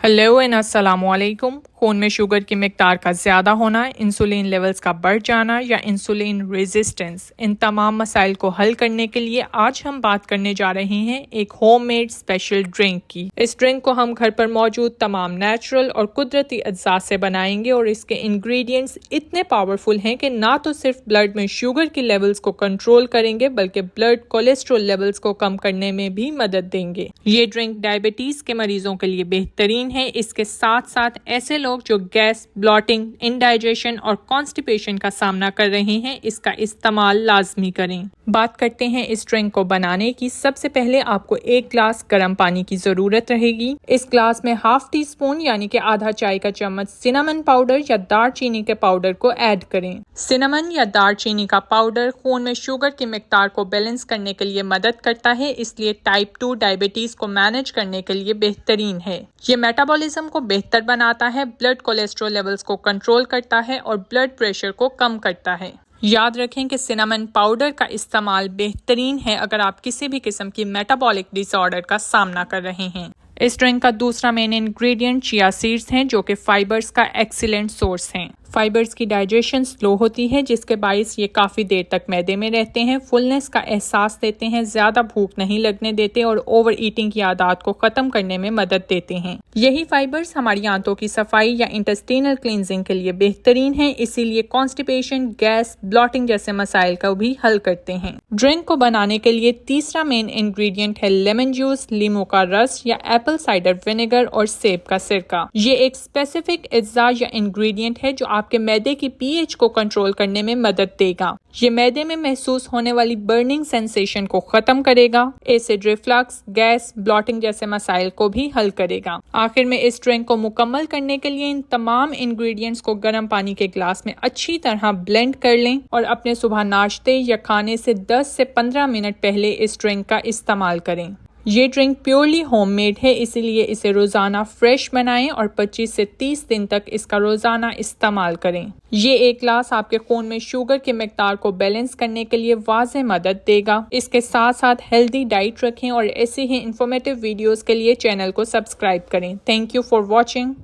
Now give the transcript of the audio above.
Hello and अस्सलाम वालेकुम। खून में शुगर की मिकदार का ज़्यादा होना, इंसुलिन लेवल्स का बढ़ जाना या इंसुलिन रेजिस्टेंस, इन तमाम मसाइल को हल करने के लिए आज हम बात करने जा रहे हैं एक होममेड स्पेशल ड्रिंक की। इस ड्रिंक को हम घर पर मौजूद तमाम नेचुरल और कुदरती अज्जा से बनाएंगे और इसके इंग्रेडिएंट्स इतने पावरफुल हैं कि ना तो सिर्फ ब्लड में शुगर की लेवल्स को कंट्रोल करेंगे बल्कि ब्लड कोलेस्ट्रॉल लेवल्स को कम करने में भी मदद देंगे। ये ड्रिंक डायबिटीज के मरीजों के लिए बेहतरीन है। इसके साथ साथ ऐसे लोग जो गैस, ब्लॉटिंग, इंडाइजेशन और कॉन्स्टिपेशन का सामना कर रहे हैं, इसका इस्तेमाल लाजमी करें। बात करते हैं इस ड्रिंक को बनाने की। सबसे पहले आपको 1 ग्लास गर्म पानी की जरूरत रहेगी। इस ग्लास में हाफ टी स्पून यानी कि आधा चाय का चम्मच सिनेमन पाउडर या दारचीनी के पाउडर को ऐड करें। सिनेमन या दारचीनी का पाउडर खून में शुगर की मिकदार को बैलेंस करने के लिए मदद करता है, इसलिए टाइप 2 डायबिटीज को मैनेज करने के लिए बेहतरीन है। ये मेटाबॉलिज्म को बेहतर बनाता है, ब्लड कोलेस्ट्रॉल लेवल्स को कंट्रोल करता है और ब्लड प्रेशर को कम करता है। याद रखें कि सिनेमन पाउडर का इस्तेमाल बेहतरीन है अगर आप किसी भी किस्म की मेटाबॉलिक डिसऑर्डर का सामना कर रहे हैं। इस ड्रिंक का दूसरा मेन इंग्रेडिएंट चिया सीड्स हैं, जो कि फाइबर्स का एक्सीलेंट सोर्स हैं। फाइबर्स की डाइजेशन स्लो होती है, जिसके बायस ये काफ़ी देर तक मैदे में रहते हैं, फुलनेस का एहसास देते हैं, ज़्यादा भूख नहीं लगने देते और ओवर ईटिंग की आदत को ख़त्म करने में मदद देते हैं। यही फाइबर्स हमारी आंतों की सफाई या इंटेस्टिनल क्लींजिंग के लिए बेहतरीन है, इसीलिए कॉन्स्टिपेशन, गैस, ब्लॉटिंग जैसे मसाइल को भी हल करते हैं। ड्रिंक को बनाने के लिए तीसरा मेन इंग्रेडिएंट है लेमन जूस, लीमू का रस या एप्पल साइडर विनेगर और सेब का सिरका। ये एक स्पेसिफिक अज्जा या इंग्रेडिएंट है जो आपके मैदे की पीएच को कंट्रोल करने में मदद देगा। ये मैदे में महसूस होने वाली बर्निंग सेंसेशन को खत्म करेगा, एसिड रिफ्लक्स, गैस, ब्लॉटिंग जैसे मसाइल को भी हल करेगा। आखिर में इस ड्रिंक को मुकम्मल करने के लिए इन तमाम इंग्रेडिएंट्स को गर्म पानी के ग्लास में अच्छी तरह ब्लेंड कर लें और अपने सुबह नाश्ते या खाने से 10 से 15 मिनट पहले इस ड्रिंक का इस्तेमाल करें। ये ड्रिंक प्योरली होममेड है, इसीलिए इसे रोज़ाना फ्रेश बनाएं और 25 से 30 दिन तक इसका रोज़ाना इस्तेमाल करें। ये 1 ग्लास आपके खून में शुगर की मिकदार को बैलेंस करने के लिए वाज़ेह मदद देगा। इसके साथ साथ हेल्दी डाइट रखें और ऐसे ही इंफॉर्मेटिव वीडियोस के लिए चैनल को सब्सक्राइब करें। Thank you for watching.